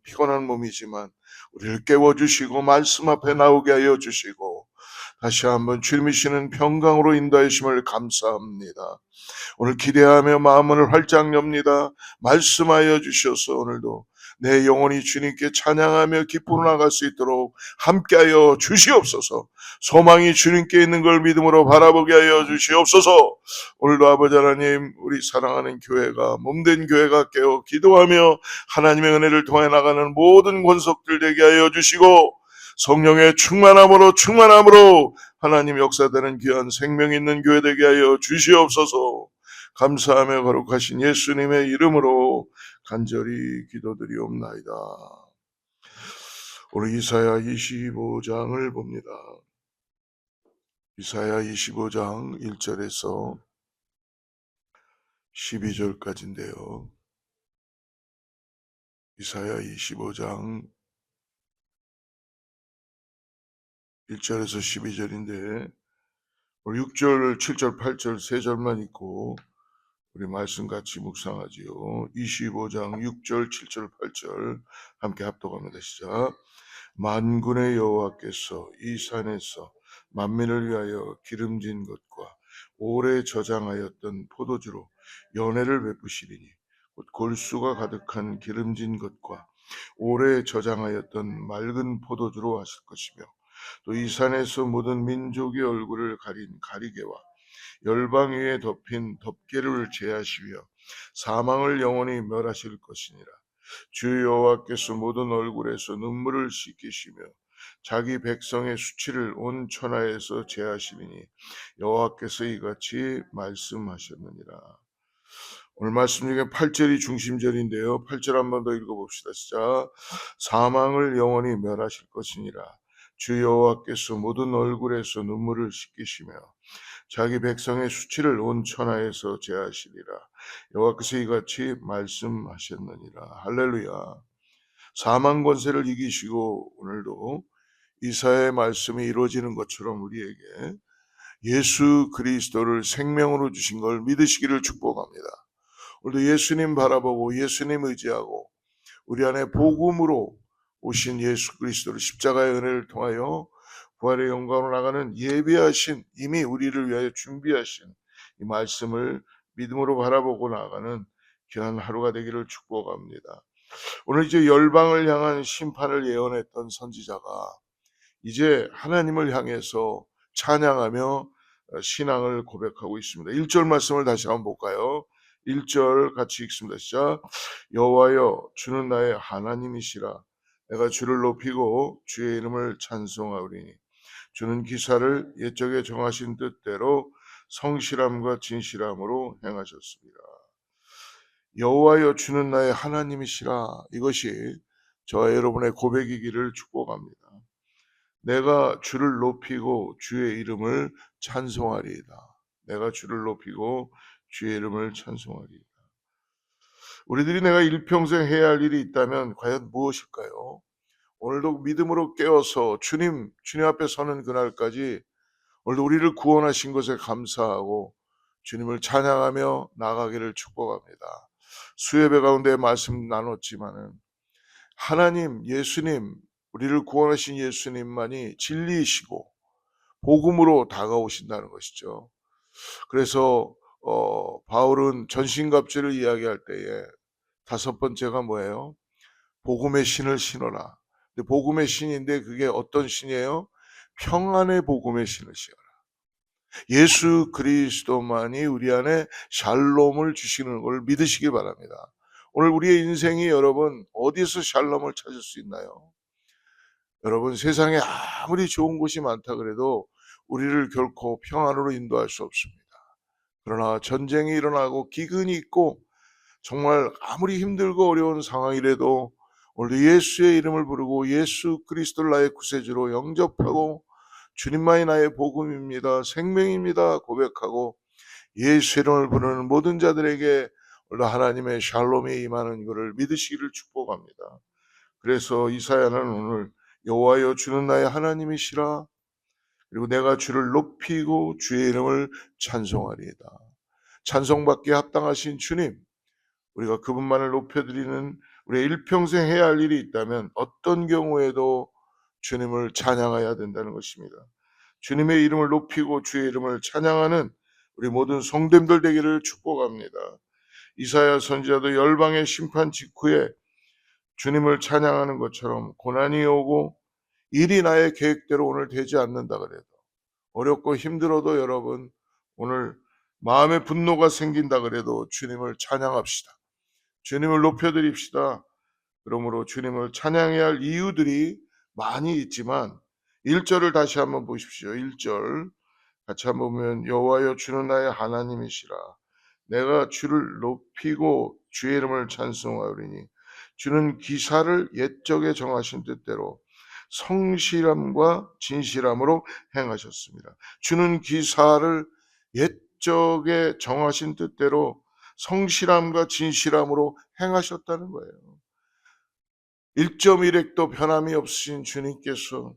피곤한 몸이지만 우리를 깨워주시고 말씀 앞에 나오게 하여 주시고 다시 한번 주님이시는 평강으로 인도하심을 감사합니다. 오늘 기대하며 마음을 활짝 엽니다. 말씀하여 주셔서 오늘도 내 영혼이 주님께 찬양하며 기쁨으로 나갈 수 있도록 함께하여 주시옵소서. 소망이 주님께 있는 걸 믿음으로 바라보게 하여 주시옵소서. 오늘도 아버지 하나님, 우리 사랑하는 교회가 몸된 교회가 깨어 기도하며 하나님의 은혜를 통해 나가는 모든 권속들 되게 하여 주시고 성령의 충만함으로 하나님 역사되는 귀한 생명 있는 교회 되게 하여 주시옵소서. 감사하며 거룩하신 예수님의 이름으로 간절히 기도드리옵나이다. 오늘 이사야 25장을 봅니다. 이사야 25장 1절에서 12절까지인데요. 이사야 25장 1절에서 12절인데 오늘 6절, 7절, 8절 3절만 있고 우리 말씀 같이 묵상하지요. 25장 6절, 7절, 8절 함께 합독합니다. 시작. 만군의 여호와께서 이 산에서 만민을 위하여 기름진 것과 오래 저장하였던 포도주로 연회를 베푸시리니 곧 골수가 가득한 기름진 것과 오래 저장하였던 맑은 포도주로 하실 것이며 또 이 산에서 모든 민족의 얼굴을 가린 가리개와 열방 위에 덮인 덮개를 제하시며 사망을 영원히 멸하실 것이니라. 주 여호와께서 모든 얼굴에서 눈물을 씻기시며 자기 백성의 수치를 온 천하에서 제하시리니 여호와께서 이같이 말씀하셨느니라. 오늘 말씀 중에 8절이 중심절인데요. 8절 한 번 더 읽어봅시다. 시작. 사망을 영원히 멸하실 것이니라. 주 여호와께서 모든 얼굴에서 눈물을 씻기시며 자기 백성의 수치를 온 천하에서 제하시리라. 여호와께서 이같이 말씀하셨느니라. 할렐루야. 사망 권세를 이기시고 오늘도 이사야의 말씀이 이루어지는 것처럼 우리에게 예수 그리스도를 생명으로 주신 걸 믿으시기를 축복합니다. 오늘도 예수님 바라보고 예수님 의지하고 우리 안에 복음으로 오신 예수 그리스도를 십자가의 은혜를 통하여 부활의 영광으로 나가는 예비하신 이미 우리를 위하여 준비하신 이 말씀을 믿음으로 바라보고 나가는 귀한 하루가 되기를 축복합니다. 오늘 이제 열방을 향한 심판을 예언했던 선지자가 이제 하나님을 향해서 찬양하며 신앙을 고백하고 있습니다. 1절 말씀을 다시 한번 볼까요? 1절 같이 읽습니다. 시작. 여호와여 주는 나의 하나님이시라. 내가 주를 높이고 주의 이름을 찬송하오리니 주는 기사를 옛적에 정하신 뜻대로 성실함과 진실함으로 행하셨습니다. 여호와여 주는 나의 하나님이시라. 이것이 저와 여러분의 고백이기를 축복합니다. 내가 주를 높이고 주의 이름을 찬송하리이다. 내가 주를 높이고 주의 이름을 찬송하리이다. 우리들이 내가 일평생 해야 할 일이 있다면 과연 무엇일까요? 오늘도 믿음으로 깨어서 주님 앞에 서는 그날까지 오늘도 우리를 구원하신 것에 감사하고 주님을 찬양하며 나가기를 축복합니다. 수예배 가운데 말씀 나눴지만은 하나님, 예수님, 우리를 구원하신 예수님만이 진리이시고 복음으로 다가오신다는 것이죠. 그래서 바울은 전신갑주를 이야기할 때에 5번째가 뭐예요? 복음의 신을 신어라. 근데 복음의 신인데 그게 어떤 신이에요? 평안의 복음의 신을 신어라. 예수 그리스도만이 우리 안에 샬롬을 주시는 걸 믿으시기 바랍니다. 오늘 우리의 인생이 여러분 어디서 샬롬을 찾을 수 있나요? 여러분 세상에 아무리 좋은 곳이 많다 그래도 우리를 결코 평안으로 인도할 수 없습니다. 그러나 전쟁이 일어나고 기근이 있고 정말 아무리 힘들고 어려운 상황이라도 오늘 예수의 이름을 부르고 예수 그리스도를 나의 구세주로 영접하고 주님만이 나의 복음입니다. 생명입니다. 고백하고 예수의 이름을 부르는 모든 자들에게 오늘 하나님의 샬롬이 임하는 것을 믿으시기를 축복합니다. 그래서 이사야는 오늘 여호와여 주는 나의 하나님이시라. 그리고 내가 주를 높이고 주의 이름을 찬송하리이다. 찬송받기에 합당하신 주님, 우리가 그분만을 높여드리는 우리 일평생 해야 할 일이 있다면 어떤 경우에도 주님을 찬양해야 된다는 것입니다. 주님의 이름을 높이고 주의 이름을 찬양하는 우리 모든 성도님들 되기를 축복합니다. 이사야 선지자도 열방의 심판 직후에 주님을 찬양하는 것처럼 고난이 오고 일이 나의 계획대로 오늘 되지 않는다 그래도, 어렵고 힘들어도 여러분 오늘 마음에 분노가 생긴다 그래도 주님을 찬양합시다. 주님을 높여드립시다. 그러므로 주님을 찬양해야 할 이유들이 많이 있지만 1절을 다시 한번 보십시오. 1절 같이 한번 보면, 여호와여 주는 나의 하나님이시라. 내가 주를 높이고 주의 이름을 찬송하오리니 주는 기사를 옛적에 정하신 뜻대로 성실함과 진실함으로 행하셨습니다. 주는 기사를 옛적에 정하신 뜻대로 성실함과 진실함으로 행하셨다는 거예요. 1.1획도 변함이 없으신 주님께서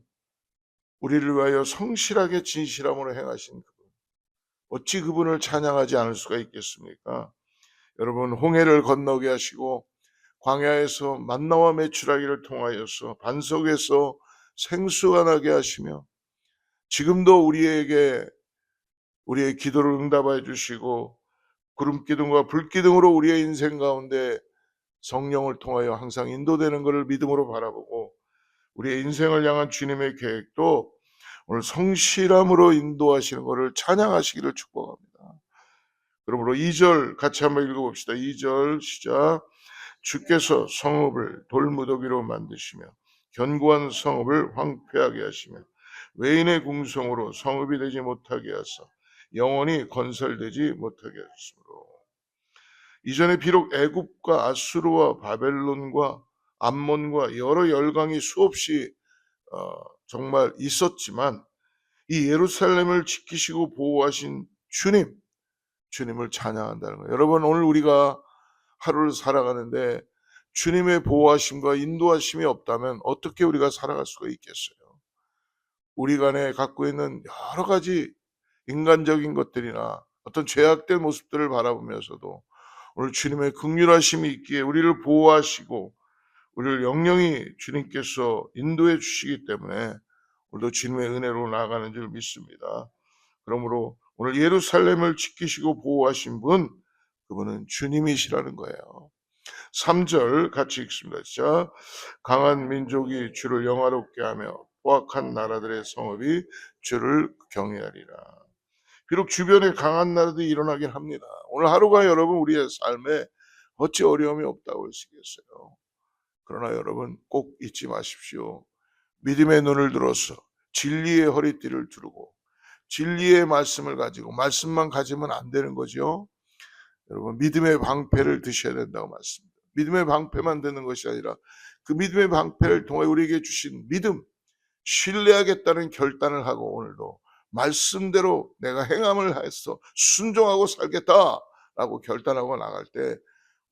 우리를 위하여 성실하게 진실함으로 행하신 그분, 어찌 그분을 찬양하지 않을 수가 있겠습니까? 여러분, 홍해를 건너게 하시고 광야에서 만나와 메추라기를 통하여서 반석에서 생수가 나게 하시며 지금도 우리의 기도를 응답해 주시고 구름기둥과 불기둥으로 우리의 인생 가운데 성령을 통하여 항상 인도되는 것을 믿음으로 바라보고 우리의 인생을 향한 주님의 계획도 오늘 성실함으로 인도하시는 것을 찬양하시기를 축복합니다. 그러므로 2절 같이 한번 읽어봅시다. 2절 시작. 주께서 성읍을 돌무더기로 만드시며 견고한 성읍을 황폐하게 하시며 외인의 궁성으로 성읍이 되지 못하게 하사 영원히 건설되지 못하게 하셨으므로. 이전에 비록 애굽과 아수르와 바벨론과 암몬과 여러 열강이 수없이 정말 있었지만 이 예루살렘을 지키시고 보호하신 주님을 찬양한다는 거예요. 여러분, 오늘 우리가 하루를 살아가는데 주님의 보호하심과 인도하심이 없다면 어떻게 우리가 살아갈 수가 있겠어요? 우리 간에 갖고 있는 여러 가지 인간적인 것들이나 어떤 죄악된 모습들을 바라보면서도 오늘 주님의 긍휼하심이 있기에 우리를 보호하시고 우리를 영영히 주님께서 인도해 주시기 때문에 오늘도 주님의 은혜로 나아가는 줄 믿습니다. 그러므로 오늘 예루살렘을 지키시고 보호하신 분, 그분은 주님이시라는 거예요. 3절 같이 읽습니다. 자, 강한 민족이 주를 영화롭게 하며 포악한 나라들의 성읍이 주를 경외하리라. 비록 주변에 강한 나라들이 일어나긴 합니다. 오늘 하루가 여러분 우리의 삶에 어찌 어려움이 없다고 할 수 있겠어요. 그러나 여러분 꼭 잊지 마십시오. 믿음의 눈을 들어서 진리의 허리띠를 두르고 진리의 말씀을 가지고, 말씀만 가지면 안 되는 거죠. 여러분, 믿음의 방패를 드셔야 된다고 말씀입니다. 믿음의 방패만 드는 것이 아니라 그 믿음의 방패를 통해 우리에게 주신 믿음, 신뢰하겠다는 결단을 하고 오늘도 말씀대로 내가 행함을 해서 순종하고 살겠다라고 결단하고 나갈 때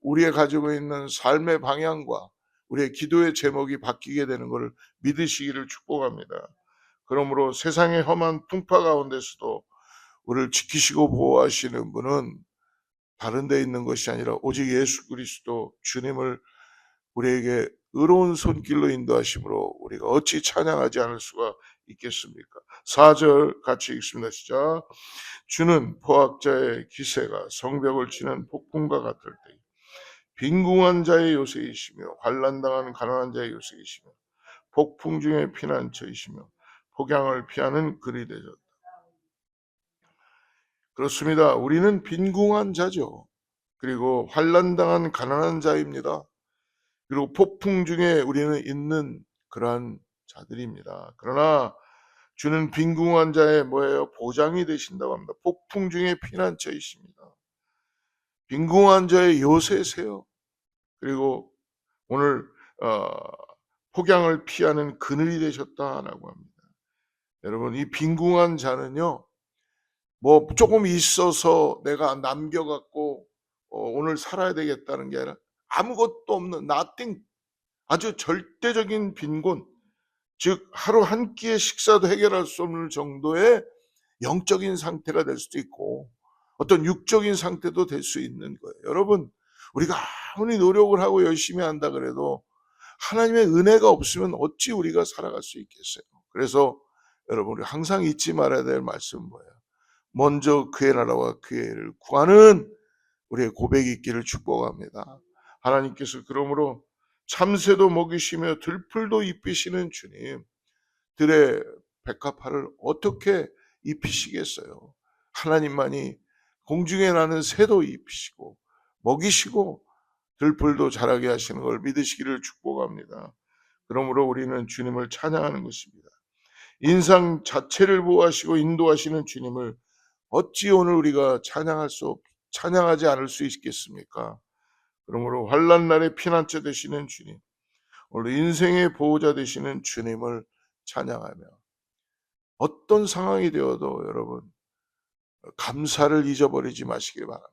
우리의 가지고 있는 삶의 방향과 우리의 기도의 제목이 바뀌게 되는 것을 믿으시기를 축복합니다. 그러므로 세상의 험한 풍파 가운데서도 우리를 지키시고 보호하시는 분은 다른 데 있는 것이 아니라 오직 예수 그리스도 주님을 우리에게 의로운 손길로 인도하심으로 우리가 어찌 찬양하지 않을 수가 있겠습니까? 4절 같이 읽습니다. 시작. 주는 포악자의 기세가 성벽을 치는 폭풍과 같을 때 빈궁한 자의 요새이시며 환난당한 가난한 자의 요새이시며 폭풍 중에 피난처이시며 폭양을 피하는 그리 되셨다. 그렇습니다. 우리는 빈궁한 자죠. 그리고 환난당한 가난한 자입니다. 그리고 폭풍 중에 우리는 있는 그러한 자들입니다. 그러나 주는 빈궁한 자의 뭐예요? 보장이 되신다고 합니다. 폭풍 중에 피난처이십니다. 빈궁한 자의 요새세요. 그리고 오늘 폭양을 피하는 그늘이 되셨다라고 합니다. 여러분, 이 빈궁한 자는요, 뭐 조금 있어서 내가 남겨갖고 오늘 살아야 되겠다는 게 아니라 아무것도 없는 nothing, 아주 절대적인 빈곤, 즉 하루 한 끼의 식사도 해결할 수 없는 정도의 영적인 상태가 될 수도 있고 어떤 육적인 상태도 될 수 있는 거예요. 여러분, 우리가 아무리 노력을 하고 열심히 한다 그래도 하나님의 은혜가 없으면 어찌 우리가 살아갈 수 있겠어요. 그래서 여러분, 우리 항상 잊지 말아야 될 말씀은 뭐예요? 먼저 그의 나라와 그의 의를 구하는 우리의 고백이 있기를 축복합니다. 하나님께서 그러므로 참새도 먹이시며 들풀도 입히시는 주님, 들의 백합화를 어떻게 입히시겠어요? 하나님만이 공중에 나는 새도 입히시고 먹이시고 들풀도 자라게 하시는 걸 믿으시기를 축복합니다. 그러므로 우리는 주님을 찬양하는 것입니다. 인상 자체를 보호하시고 인도하시는 주님을 어찌 오늘 우리가 찬양하지 않을 수 있겠습니까? 그러므로 환난 날의 피난처 되시는 주님, 오늘 인생의 보호자 되시는 주님을 찬양하며 어떤 상황이 되어도 여러분 감사를 잊어버리지 마시기 바랍니다.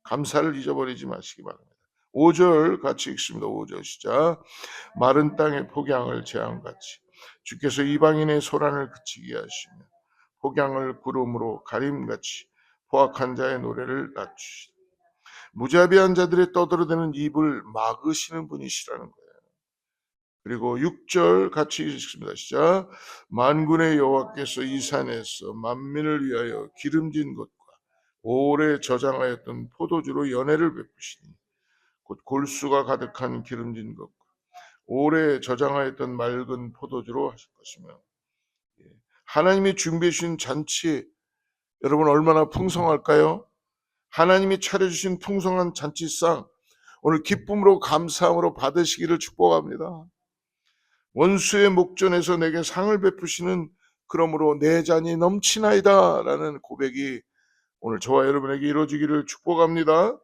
감사를 잊어버리지 마시기 바랍니다. 5절 같이 읽습니다. 5절 시작. 마른 땅의 폭양을 재앙같이 주께서 이방인의 소란을 그치게 하시며 폭양을 구름으로 가림같이 포악한 자의 노래를 낮추시다. 무자비한 자들의 떠들어대는 입을 막으시는 분이시라는 거예요. 그리고 6절 같이 읽습니다. 시작. 만군의 여호와께서 이 산에서 만민을 위하여 기름진 것과 오래 저장하였던 포도주로 연회를 베푸시니 곧 골수가 가득한 기름진 것과 오래 저장하였던 맑은 포도주로 하실 것이며, 하나님이 준비해 주신 잔치 여러분 얼마나 풍성할까요? 하나님이 차려주신 풍성한 잔치상 오늘 기쁨으로 감사함으로 받으시기를 축복합니다. 원수의 목전에서 내게 상을 베푸시는 그러므로 내 잔이 넘치나이다 라는 고백이 오늘 저와 여러분에게 이루어지기를 축복합니다.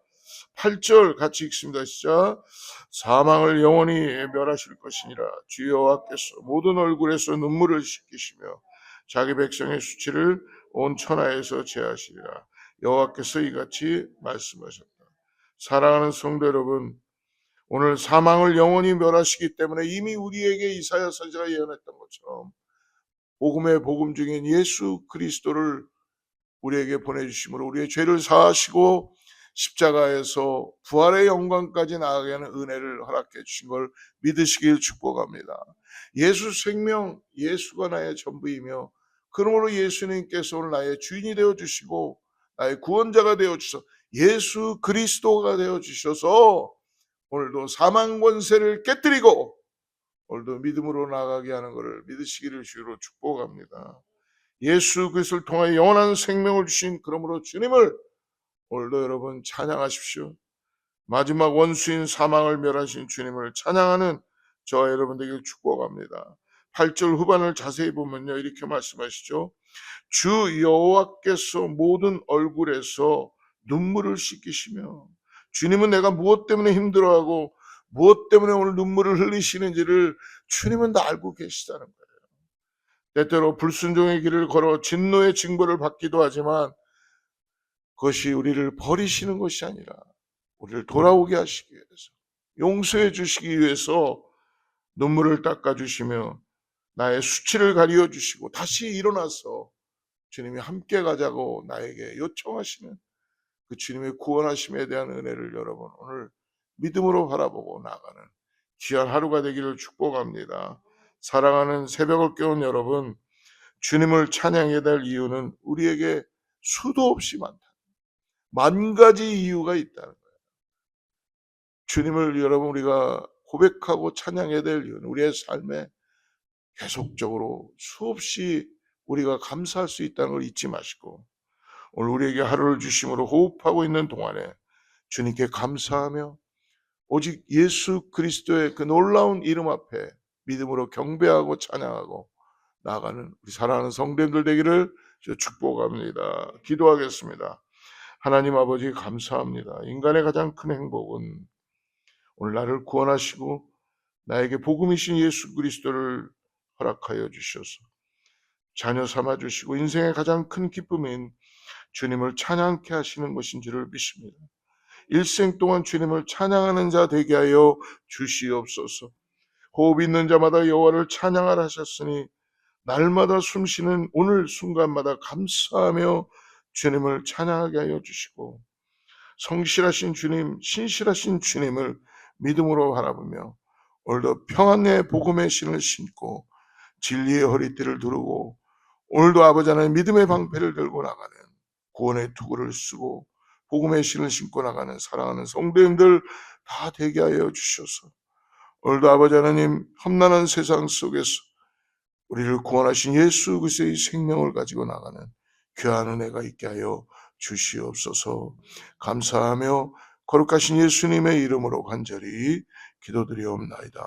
8절 같이 읽습니다. 시작. 사망을 영원히 멸하실 것이니라. 주 여호와께서 모든 얼굴에서 눈물을 씻기시며 자기 백성의 수치를 온 천하에서 제하시리라. 여호와께서 이같이 말씀하셨다. 사랑하는 성도 여러분, 오늘 사망을 영원히 멸하시기 때문에 이미 우리에게 이사야 선지자가 예언했던 것처럼 복음의 복음 중인 예수 그리스도를 우리에게 보내주심으로 우리의 죄를 사하시고 십자가에서 부활의 영광까지 나아가게 하는 은혜를 허락해 주신 걸 믿으시길 축복합니다. 예수 생명, 예수가 나의 전부이며 그러므로 예수님께서 오늘 나의 주인이 되어주시고 나의 구원자가 되어주셔서 예수 그리스도가 되어주셔서 오늘도 사망 권세를 깨뜨리고 오늘도 믿음으로 나아가게 하는 것을 믿으시기를 주로 축복합니다. 예수 그리스도를 통하여 영원한 생명을 주신 그러므로 주님을 오늘도 여러분 찬양하십시오. 마지막 원수인 사망을 멸하신 주님을 찬양하는 저와 여러분 되길 축복합니다. 8절 후반을 자세히 보면요 이렇게 말씀하시죠. 주 여호와께서 모든 얼굴에서 눈물을 씻기시며, 주님은 내가 무엇 때문에 힘들어하고 무엇 때문에 오늘 눈물을 흘리시는지를 주님은 다 알고 계시다는 거예요. 때때로 불순종의 길을 걸어 진노의 징벌을 받기도 하지만 그것이 우리를 버리시는 것이 아니라 우리를 돌아오게 하시기 위해서, 용서해 주시기 위해서 눈물을 닦아주시며 나의 수치를 가리워 주시고 다시 일어나서 주님이 함께 가자고 나에게 요청하시는 그 주님의 구원하심에 대한 은혜를 여러분 오늘 믿음으로 바라보고 나가는 귀한 하루가 되기를 축복합니다. 사랑하는 새벽을 깨운 여러분, 주님을 찬양해야 될 이유는 우리에게 수도 없이 많다. 만 가지 이유가 있다는 거예요. 주님을 여러분 우리가 고백하고 찬양해야 될 이유는 우리의 삶에 계속적으로 수없이 우리가 감사할 수 있다는 걸 잊지 마시고 오늘 우리에게 하루를 주심으로 호흡하고 있는 동안에 주님께 감사하며 오직 예수 그리스도의 그 놀라운 이름 앞에 믿음으로 경배하고 찬양하고 나아가는 우리 사랑하는 성도님들 되기를 축복합니다. 기도하겠습니다. 하나님 아버지 감사합니다. 인간의 가장 큰 행복은 오늘 나를 구원하시고 나에게 복음이신 예수 그리스도를 허락하여 주셔서 자녀 삼아 주시고 인생의 가장 큰 기쁨인 주님을 찬양케 하시는 것인 줄을 믿습니다. 일생 동안 주님을 찬양하는 자 되게 하여 주시옵소서. 호흡 있는 자마다 여호와를 찬양하라 하셨으니 날마다 숨쉬는 오늘 순간마다 감사하며 주님을 찬양하게 하여 주시고 성실하신 주님, 신실하신 주님을 믿음으로 바라보며 오늘도 평안의 복음의 신을 신고 진리의 허리띠를 두르고 오늘도 아버지 하나님 믿음의 방패를 들고 나가는 구원의 투구를 쓰고 복음의 신을 신고 나가는 사랑하는 성도님들 다 되게 하여 주셔서 오늘도 아버지 하나님 험난한 세상 속에서 우리를 구원하신 예수 그리스도의 생명을 가지고 나가는 귀한 은혜가 있게 하여 주시옵소서. 감사하며 거룩하신 예수님의 이름으로 간절히 기도드리옵나이다.